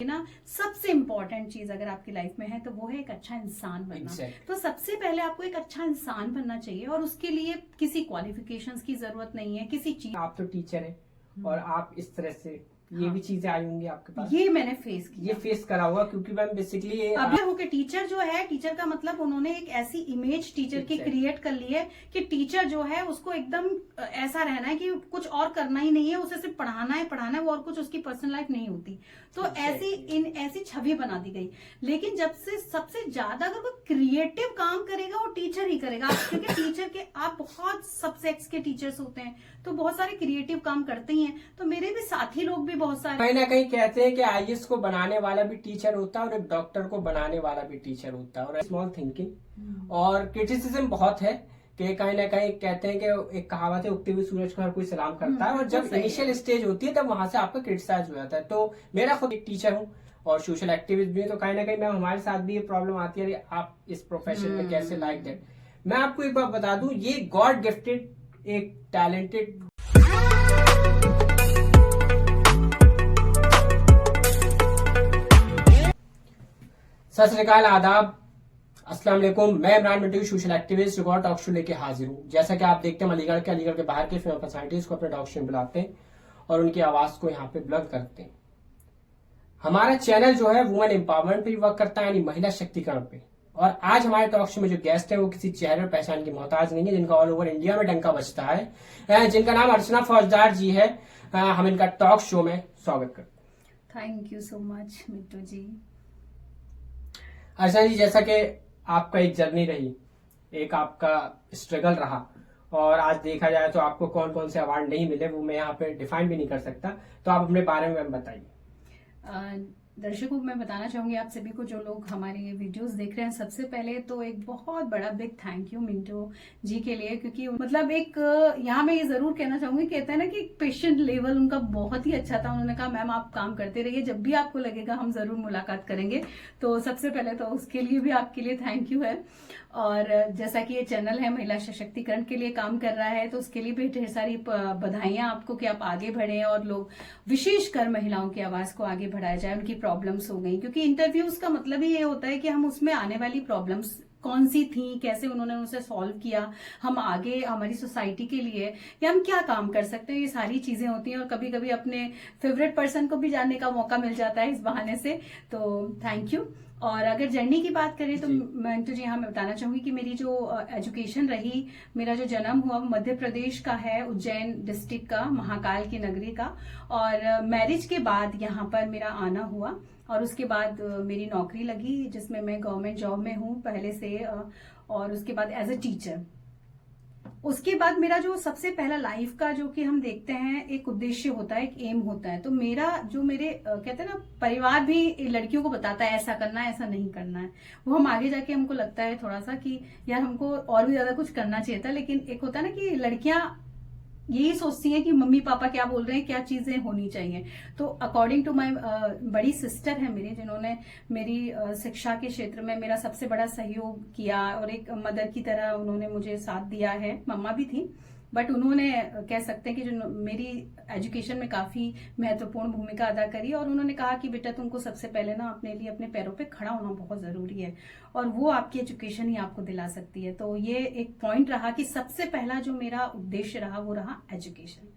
ना सबसे इम्पोर्टेंट चीज अगर आपकी लाइफ में है तो वो है एक अच्छा इंसान बनना। तो सबसे पहले आपको एक अच्छा इंसान बनना चाहिए और उसके लिए किसी क्वालिफिकेशंस की जरूरत नहीं है, किसी चीज। आप तो टीचर हैं और आप इस तरह से ये भी चीजें आई होंगी आपके पास। ये मैंने फेस किया, ये फेस करा होगा क्योंकि मैम बेसिकली अभी हो के टीचर जो है, टीचर का मतलब उन्होंने एक ऐसी इमेज टीचर की क्रिएट कर ली है कि टीचर जो है उसको एकदम ऐसा रहना है कि कुछ और करना ही नहीं है, उसे सिर्फ पढ़ाना है वो, और कुछ उसकी पर्सनल लाइफ नहीं होती। तो ऐसी छवि बना दी गई। लेकिन जब से सबसे ज्यादा अगर कोई क्रिएटिव काम करेगा वो टीचर ही करेगा, क्योंकि टीचर के आप बहुत सब्जेक्ट्स के टीचर्स होते हैं तो बहुत सारे क्रिएटिव काम करते ही हैं। तो मेरे भी साथी लोग भी बहुत सारे कहीं ना कहीं कहते हैं कि आईएएस को बनाने वाला भी टीचर होता है और एक डॉक्टर को बनाने वाला भी टीचर होता है। और स्मॉल थिंकिंग और क्रिटिसिज्म बहुत है कि कहीं ना कहीं कहते हैं कि एक कहावत है, उगते हुए सूरज को हर कोई सलाम करता है, और जब इनिशियल स्टेज होती है तब वहां से आपका क्रिटिसाइज हो जाता है। तो मेरा खुद एक टीचर हूँ और सोशल एक्टिविस्ट भी है, तो कहीं ना कहीं मैम हमारे साथ भी ये प्रॉब्लम आती है, आप इस प्रोफेशन में कैसे लाइक दैट। मैं आपको एक बात बता दूं, ये गॉड गिफ्टेड एक टैलेंटेड सत श्री अकाल, आदाब, अस्सलाम वालेकुम। मैं Imran Mintu, social activist, record talk show लेके हाजिर हूँ। जैसा कि आप देखते हैं अलीगढ़ के बाहर के फेमस पर्सनालिटीज को अपने टॉक शो में बुलाते हैं और उनकी आवाज को यहाँ पे बुलंद करते हैं। हमारा चैनल जो है वुमेन एम्पावरमेंट पे वर्क करता है, यानी महिला शक्तिकरण पे। और आज हमारे टॉक शो में जो गेस्ट है वो किसी चेहरे और पहचान की मोहताज नहीं है, जिनका ऑल ओवर इंडिया में डंका बजता है, जिनका नाम अर्चना फौजदार जी है। हम इनका टॉक शो में स्वागत करते हैं। थैंक यू सो मच मिट्टू जी। अर्चना जी, जैसा कि आपका एक जर्नी रही, एक आपका स्ट्रगल रहा, और आज देखा जाए तो आपको कौन कौन से अवार्ड नहीं मिले वो मैं यहाँ पे डिफाइन भी नहीं कर सकता, तो आप अपने बारे में बताइए। दर्शकों को मैं बताना चाहूंगी, आप सभी को जो लोग हमारे ये वीडियोस देख रहे हैं, सबसे पहले तो एक बहुत बड़ा बिग थैंक यू मिंटू जी के लिए, क्योंकि मतलब एक यहाँ मैं ये जरूर कहना चाहूंगी, कहते हैं ना कि पेशेंट लेवल उनका बहुत ही अच्छा था। उन्होंने कहा मैम आप काम करते रहिए, जब भी आपको लगेगा हम जरूर मुलाकात करेंगे। तो सबसे पहले तो उसके लिए भी आपके लिए थैंक यू है। और जैसा कि ये चैनल है महिला सशक्तिकरण के लिए काम कर रहा है, तो उसके लिए भी ढेर सारी बधाइयां आपको कि आप आगे बढ़े और लोग विशेषकर महिलाओं की आवाज को आगे बढ़ाया जाए। उनकी प्रॉब्लम्स हो गई, क्योंकि इंटरव्यूज का मतलब ही ये होता है कि हम उसमें आने वाली प्रॉब्लम्स कौन सी थी, कैसे उन्होंने उसे सॉल्व किया, हम आगे हमारी सोसाइटी के लिए या हम क्या काम कर सकते हैं, ये सारी चीजें होती हैं। और कभी कभी अपने फेवरेट पर्सन को भी जानने का मौका मिल जाता है इस बहाने से, तो थैंक यू। और अगर जर्नी की बात करें तो मैं तो जी हाँ मैं बताना चाहूंगी कि मेरी जो एजुकेशन रही, मेरा जो जन्म हुआ मध्य प्रदेश का है, उज्जैन डिस्ट्रिक्ट का, महाकाल की नगरी का। और मैरिज के बाद यहाँ पर मेरा आना हुआ और उसके बाद मेरी नौकरी लगी, जिसमें मैं गवर्नमेंट जॉब में हूँ पहले से, और उसके बाद एज अ टीचर। उसके बाद मेरा जो सबसे पहला लाइफ का जो कि हम देखते हैं एक उद्देश्य होता है, एक एम होता है। तो मेरा जो मेरे कहते हैं ना, परिवार भी लड़कियों को बताता है ऐसा करना है ऐसा नहीं करना है। वो हम आगे जाके हमको लगता है थोड़ा सा कि यार हमको और भी ज्यादा कुछ करना चाहिए था, लेकिन एक होता है ना कि लड़कियां यही सोचती हैं कि मम्मी पापा क्या बोल रहे हैं, क्या चीजें होनी चाहिए। तो अकॉर्डिंग टू माय बड़ी सिस्टर है मेरी, जिन्होंने मेरी शिक्षा के क्षेत्र में मेरा सबसे बड़ा सहयोग किया और एक मदर की तरह उन्होंने मुझे साथ दिया है। मम्मा भी थी, बट उन्होंने कह सकते हैं कि जो मेरी एजुकेशन में काफी महत्वपूर्ण भूमिका अदा करी। और उन्होंने कहा कि बेटा तुमको सबसे पहले ना अपने लिए अपने पैरों पे खड़ा होना बहुत जरूरी है, और वो आपकी एजुकेशन ही आपको दिला सकती है। तो ये एक पॉइंट रहा कि सबसे पहला जो मेरा उद्देश्य रहा वो रहा एजुकेशन।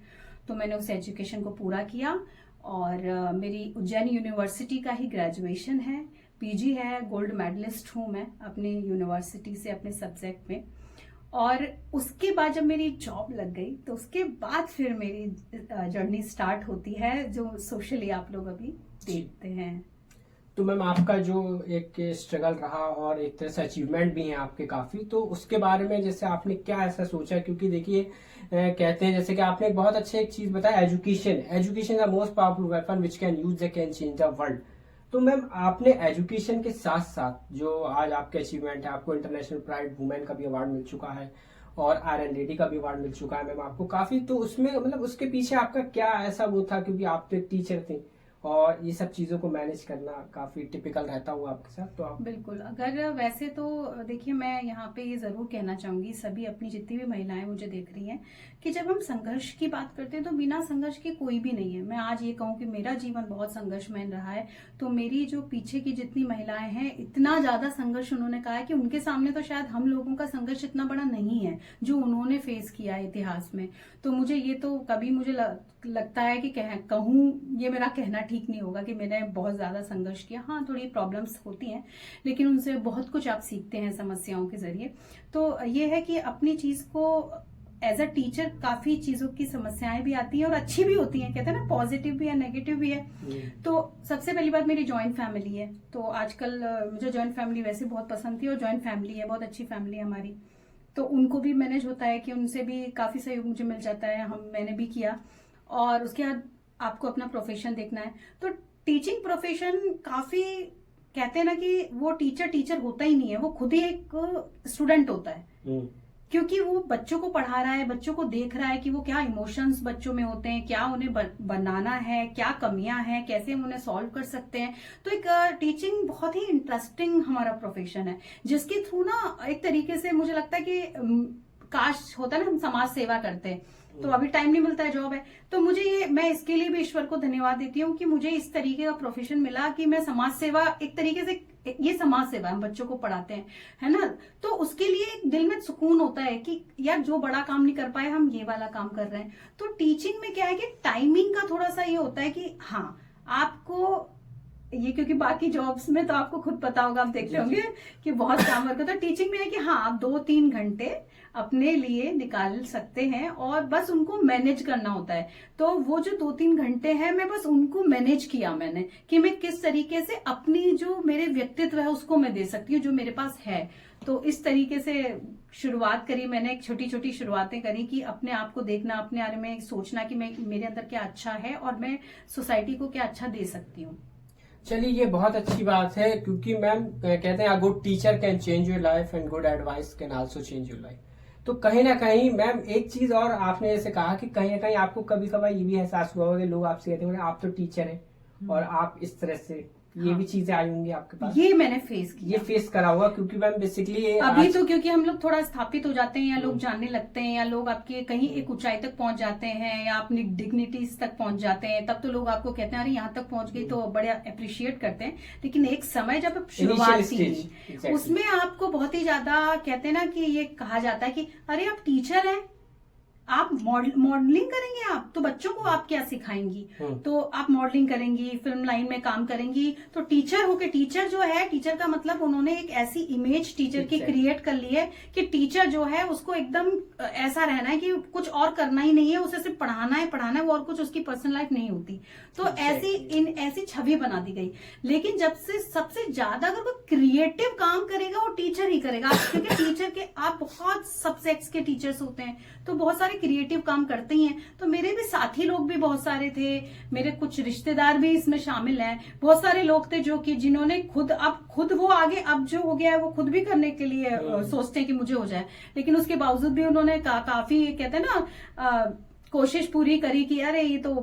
तो मैंने उस एजुकेशन को पूरा किया और मेरी उज्जैन यूनिवर्सिटी का ही ग्रेजुएशन है, पीजी है, गोल्ड मेडलिस्ट हूं मैं अपनी यूनिवर्सिटी से अपने सब्जेक्ट में। और उसके बाद जब मेरी जॉब लग गई तो उसके बाद फिर मेरी जर्नी स्टार्ट होती है, जो सोशली आप लोग अभी देखते हैं। तो मैम आपका जो एक स्ट्रगल रहा और एक तरह से अचीवमेंट भी है आपके काफी, तो उसके बारे में जैसे आपने क्या ऐसा सोचा, क्योंकि देखिए कहते हैं जैसे कि आपने एक बहुत अच्छे एक चीज बताया, education the most powerful weapon which can use can change the world. तो मैम आपने एजुकेशन के साथ साथ जो आज आपके अचीवमेंट है, आपको इंटरनेशनल प्राइड वुमेन का भी अवार्ड मिल चुका है और आयरन लेडी का भी अवार्ड मिल चुका है मैम आपको काफी, तो उसमें मतलब उसके पीछे आपका क्या ऐसा वो था, क्योंकि आप तो एक टीचर थे और ये सब चीजों को मैनेज करना काफी टिपिकल रहता हूँ आपके साथ। तो आप बिल्कुल, अगर वैसे तो देखिए, मैं यहाँ पे ये जरूर कहना चाहूंगी सभी अपनी जितनी भी महिलाएं मुझे देख रही हैं कि जब हम संघर्ष की बात करते हैं तो बिना संघर्ष के कोई भी नहीं है। मैं आज ये कहूँ कि मेरा जीवन बहुत संघर्षमय रहा है, तो मेरी जो पीछे की जितनी महिलाएं हैं, इतना ज्यादा संघर्ष उन्होंने कहा है कि उनके सामने तो शायद हम लोगों का संघर्ष इतना बड़ा नहीं है जो उन्होंने फेस किया है इतिहास में। तो मुझे ये तो कभी मुझे लगता है कि कहूँ, ये मेरा कहना ठीक नहीं होगा कि मैंने बहुत ज्यादा संघर्ष किया। हाँ, थोड़ी प्रॉब्लम्स होती हैं, लेकिन उनसे बहुत कुछ आप सीखते हैं समस्याओं के जरिए। तो ये है कि अपनी चीज को एज अ टीचर काफी चीजों की समस्याएं भी आती हैं और अच्छी भी होती हैं, कहते हैं ना, पॉजिटिव भी है नेगेटिव भी है। तो सबसे पहली बात, मेरी जॉइंट फैमिली है। तो आजकल मुझे जॉइंट फैमिली वैसे बहुत पसंद थी, और जॉइंट फैमिली है, बहुत अच्छी फैमिली है हमारी। तो उनको भी मैनेज होता है कि उनसे भी काफी सहयोग मुझे मिल जाता है, मैंने भी किया। और उसके बाद आपको अपना प्रोफेशन देखना है, तो टीचिंग प्रोफेशन काफी, कहते हैं ना कि वो टीचर होता ही नहीं है, वो खुद ही एक स्टूडेंट होता है। क्योंकि वो बच्चों को पढ़ा रहा है, बच्चों को देख रहा है कि वो क्या इमोशंस बच्चों में होते हैं, क्या उन्हें बनाना है, क्या कमियां हैं, कैसे हम उन्हें सॉल्व कर सकते हैं। तो एक टीचिंग बहुत ही इंटरेस्टिंग हमारा प्रोफेशन है, जिसके थ्रू ना एक तरीके से मुझे लगता है कि काश होता है ना, हम समाज सेवा करते हैं, तो अभी टाइम नहीं मिलता है, जॉब है। तो मैं इसके लिए भी ईश्वर को धन्यवाद देती हूँ कि मुझे इस तरीके का प्रोफेशन मिला कि मैं समाज सेवा, एक तरीके से ये समाज सेवा, हम बच्चों को पढ़ाते हैं, है ना। तो उसके लिए दिल में सुकून होता है कि यार जो बड़ा काम नहीं कर पाए, हम ये वाला काम कर रहे हैं। तो टीचिंग में क्या है कि टाइमिंग का थोड़ा सा ये होता है कि हाँ, आपको ये, क्योंकि बाकी जॉब्स में तो आपको खुद पता होगा, आप देखते होंगे कि बहुत काम वर्क होता है। टीचिंग में है कि हाँ, आप 2-3 घंटे अपने लिए निकाल सकते हैं और बस उनको मैनेज करना होता है। तो वो जो 2-3 घंटे हैं, मैं बस उनको मैनेज किया मैंने, कि मैं किस तरीके से अपनी जो मेरे व्यक्तित्व है उसको मैं दे सकती हूँ जो मेरे पास है। तो इस तरीके से शुरुआत करी मैंने, छोटी छोटी शुरुआतें करी कि अपने आप को देखना, अपने बारे में सोचना कि मेरे अंदर क्या अच्छा है और मैं सोसाइटी को क्या अच्छा दे सकती हूँ। चलिए, ये बहुत अच्छी बात है, क्योंकि मैम कहते हैं a good teacher can change your life and good advice can also change your life. तो कहीं ना कहीं मैम एक चीज और आपने जैसे कहा कि कहीं ना कहीं आपको कभी कभार ये भी एहसास हुआ होगा कि लोग आपसे कहते हैं आप तो टीचर हैं और आप इस तरह से, ये भी चीजें आई होंगी आपके पास? ये मैंने फेस किया, ये फेस करा होगा, क्योंकि मैम बेसिकली अभी तो क्योंकि हम लोग थोड़ा स्थापित हो जाते हैं, या लोग जानने लगते हैं, या लोग आपके कहीं एक ऊंचाई तक पहुंच जाते हैं, या अपनी डिग्निटीज तक पहुंच जाते हैं, तब तो लोग आपको कहते हैं अरे यहाँ तक पहुंच गई, तो बड़े अप्रिशिएट करते हैं। लेकिन एक समय जब शुरुआत थी, उसमें आपको बहुत ही ज्यादा, कहते हैं ना कि ये कहा जाता है कि अरे आप टीचर हैं, आप मॉडलिंग करेंगे, आप तो बच्चों को आप क्या सिखाएंगी, तो आप मॉडलिंग करेंगी, फिल्म लाइन में काम करेंगी, तो टीचर होके, टीचर जो है, टीचर का मतलब उन्होंने एक ऐसी इमेज टीचर की क्रिएट कर ली है कि टीचर जो है उसको एकदम ऐसा रहना है कि कुछ और करना ही नहीं है, उसे सिर्फ पढ़ाना है, वो और कुछ उसकी पर्सनल लाइफ नहीं होती। तो ऐसी छवि बना दी गई। लेकिन जब से सबसे ज्यादा अगर कोई क्रिएटिव काम करेगा वो टीचर ही करेगा, क्योंकि टीचर के आप बहुत सब्जेक्ट्स के टीचर्स होते हैं, तो बहुत सारे क्रिएटिव काम करते ही हैं। तो मेरे भी साथी लोग भी बहुत सारे थे, मेरे कुछ रिश्तेदार भी इसमें शामिल हैं, बहुत सारे लोग थे जो कि जिन्होंने खुद वो आगे अब जो हो गया है वो खुद भी करने के लिए सोचते हैं कि मुझे हो जाए, लेकिन उसके बावजूद भी उन्होंने काफी, कहते हैं ना, कोशिश पूरी करी कि अरे ये तो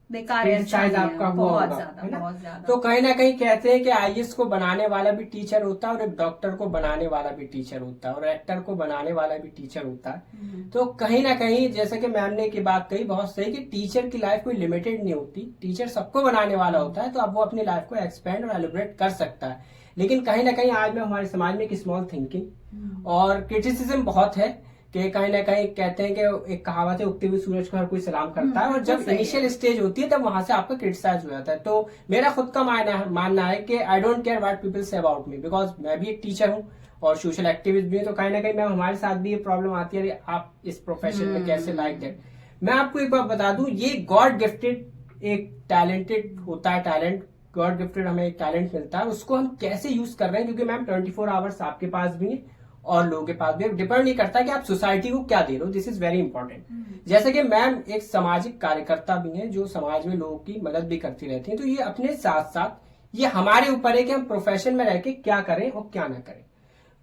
बेकार है, शायद आपका हुआ बहुत होगा, बहुत ज्यादा। तो कहीं ना कहीं कहते हैं कि आईएएस को बनाने वाला भी टीचर होता है, और एक डॉक्टर को बनाने वाला भी टीचर होता है, और एक्टर को बनाने वाला भी टीचर होता है। तो कहीं ना कहीं जैसे कि मैम ने की बात कही बहुत सही कि टीचर की लाइफ कोई लिमिटेड नहीं होती, टीचर सबको बनाने वाला होता है। तो अब वो अपनी लाइफ को एक्सपेंड और एलिब्रेट कर सकता है। लेकिन कहीं ना कहीं आज में हमारे समाज में एक स्मॉल थिंकिंग और क्रिटिसिज्म बहुत है, कि कहीं ना कहीं कहते हैं कि एक कहावत है, उगते हुए सूरज को हर कोई सलाम करता है, और जब इनिशियल स्टेज होती है तब वहां से आपका क्रिटिसाइज हो जाता है। तो मेरा खुद का मानना है कि I don't care what people say about me, because मैं भी एक टीचर हूँ और सोशल एक्टिविस्ट भी हूँ। तो कहीं ना कहीं मैम हमारे साथ भी ये प्रॉब्लम आती है, आप इस प्रोफेशन में कैसे लाइक दैट। मैं आपको एक बात बता दूं, ये गॉड गिफ्टेड एक टैलेंटेड होता है, टैलेंट गॉड गिफ्टेड हमें एक टैलेंट मिलता है, उसको हम कैसे यूज कर रहे हैं, क्योंकि मैम 24 आवर्स आपके पास भी है और लोगों के पास भी, डिपेंड नहीं करता कि आप सोसाइटी को क्या दे रहे हो। This is very important. जैसे कि मैम एक सामाजिक कार्यकर्ता भी हैं जो समाज में लोगों की मदद भी करती रहती हैं। तो ये अपने साथ साथ ये हमारे ऊपर है कि हम प्रोफेशन में रह के क्या करें और क्या ना करें।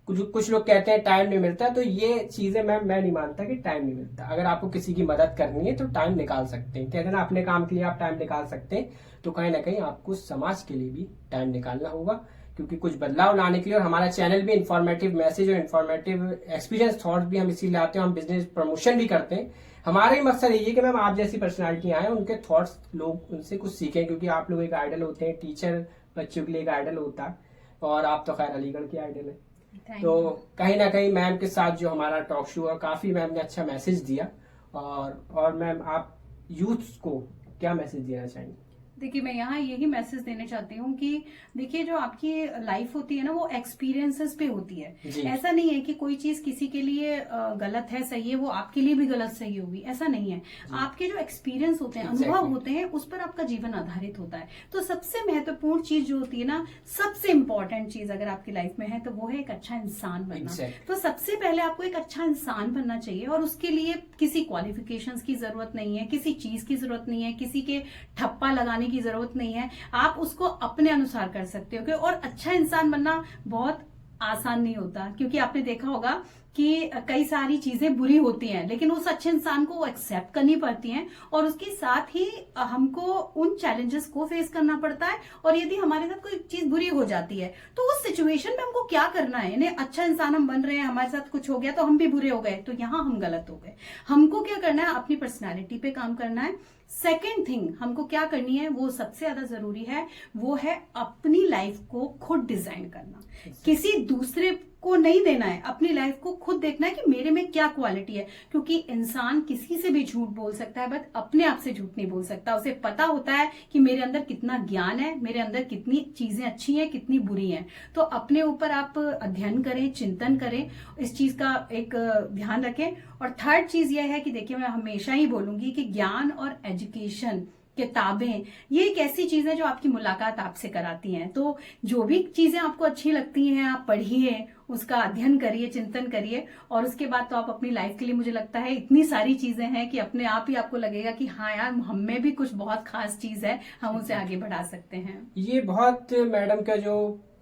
कुछ लोग कहते हैं टाइम नहीं मिलता, तो ये चीजें मैं नहीं मानता कि टाइम नहीं मिलता। अगर आपको किसी की मदद करनी है तो टाइम निकाल सकते हैं। कहते हैं ना, अपने काम के लिए आप टाइम निकाल सकते हैं, तो कहीं ना कहीं आपको समाज के लिए भी टाइम निकालना होगा, क्योंकि कुछ बदलाव लाने के लिए। और हमारा चैनल भी इन्फॉर्मेटिव मैसेज और इन्फॉर्मेटिव एक्सपीरियंस थॉट भी हम इसीलिए लाते हैं। हम बिजनेस प्रमोशन भी करते हैं। हमारा ही मकसद यही है कि मैम आप जैसी पर्सनालिटी आए, उनके थॉट्स लोग उनसे कुछ सीखें, क्योंकि आप लोग एक आइडल होते हैं। टीचर बच्चों के लिए एक आइडल होता है, और आप तो खैर अलीगढ़ के आइडल है। तो कहीं ना कहीं मैम के साथ जो हमारा टॉक शो है, काफी मैम ने अच्छा मैसेज दिया। और मैम आप यूथ को क्या मैसेज देना चाहेंगे? देखिए, मैं यहाँ यही मैसेज देना चाहती हूँ कि देखिए, जो आपकी लाइफ होती है ना, वो एक्सपीरियंसेस पे होती है। ऐसा नहीं है कि कोई चीज किसी के लिए गलत है, सही है, वो आपके लिए भी गलत सही होगी, ऐसा नहीं है। आपके जो एक्सपीरियंस होते हैं, अनुभव होते हैं, उस पर आपका जीवन आधारित होता है। तो सबसे महत्वपूर्ण चीज जो होती है ना, सबसे इंपॉर्टेंट चीज अगर आपकी लाइफ में है, तो वो है एक अच्छा इंसान बनना। तो सबसे पहले आपको एक अच्छा इंसान बनना चाहिए, और उसके लिए किसी क्वालिफिकेशंस की जरूरत नहीं है, किसी चीज की जरूरत नहीं है, किसी के ठप्पा लगाने की जरूरत नहीं है। आप उसको अपने अनुसार कर सकते हो। और अच्छा इंसान बनना बहुत आसान नहीं होता, क्योंकि आपने देखा होगा कि कई सारी चीजें बुरी होती हैं, लेकिन उस अच्छे इंसान को वो एक्सेप्ट करनी पड़ती हैं, और उसके साथ ही हमको उन चैलेंजेस को फेस करना पड़ता है। और यदि हमारे साथ कोई चीज बुरी हो जाती है, तो उस सिचुएशन में हमको क्या करना है? यानी अच्छा इंसान हम बन रहे हैं, हमारे साथ कुछ हो गया तो हम भी बुरे हो गए, तो यहाँ हम गलत हो गए। हमको क्या करना है? अपनी पर्सनैलिटी पे काम करना है। सेकेंड थिंग हमको क्या करनी है, वो सबसे ज्यादा जरूरी है, वो है अपनी लाइफ को खुद डिजाइन करना। किसी दूसरे को नहीं देना है, अपनी लाइफ को खुद देखना है कि मेरे में क्या क्वालिटी है। क्योंकि इंसान किसी से भी झूठ बोल सकता है, बट अपने आप से झूठ नहीं बोल सकता। उसे पता होता है कि मेरे अंदर कितना ज्ञान है, मेरे अंदर कितनी चीजें अच्छी हैं, कितनी बुरी हैं। तो अपने ऊपर आप अध्ययन करें, चिंतन करें, इस चीज का एक ध्यान रखें। और थर्ड चीज यह है कि देखिए, मैं हमेशा ही बोलूंगी कि ज्ञान और एजुकेशन, किताबें, ये एक ऐसी चीज है जो आपकी मुलाकात आपसे कराती हैं। तो जो भी चीजें आपको अच्छी लगती हैं, आप पढ़िए, उसका अध्ययन करिए, चिंतन करिए, और उसके बाद तो आप अपनी लाइफ के लिए, मुझे लगता है इतनी सारी चीजें हैं कि अपने आप ही आपको लगेगा कि हाँ यार, हम में भी कुछ बहुत खास चीज है, हम उसे आगे बढ़ा सकते हैं। ये बहुत मैडम का जो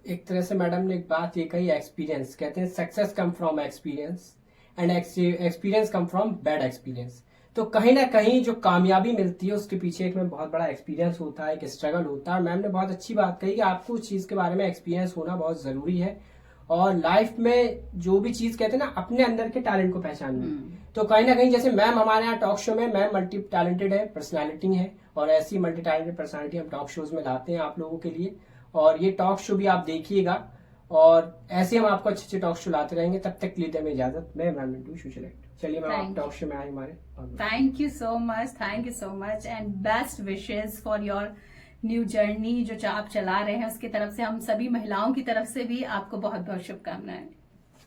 एक तरह से मैडम ने एक बात ये कही, एक्सपीरियंस। कहते हैं success come from experience and experience come from bad experience. तो कहीं ना कहीं जो कामयाबी मिलती है, उसके पीछे एक में बहुत बड़ा एक्सपीरियंस होता है, एक स्ट्रगल होता है। मैम ने बहुत अच्छी बात कही कि आपको उस चीज के बारे में एक्सपीरियंस होना बहुत जरूरी है। और लाइफ में जो भी चीज कहते हैं ना, अपने अंदर के टैलेंट को पहचानना। तो कहीं ना कहीं जैसे मैम हमारे यहाँ टॉक शो में, मैम मल्टी टैलेंटेड है, पर्सनालिटी है, और ऐसी मल्टी टैलेंटेड पर्सनालिटी हम टॉक शोज में लाते हैं आप लोगों के लिए। और ये टॉक शो भी आप देखिएगा, और ऐसे हम आपको अच्छे अच्छे टॉक शो लाते रहेंगे। तब तक के लिए हमें इजाजत। मैं इमरान मिंटू, सोशल एक्टिव। चलिए मैम, आप टॉक शो में आए हमारे। Thank you so much and best wishes for your new journey जो आप चला रहे हैं, उसकी तरफ से, हम सभी महिलाओं की तरफ से भी आपको बहुत बहुत शुभकामनाएं।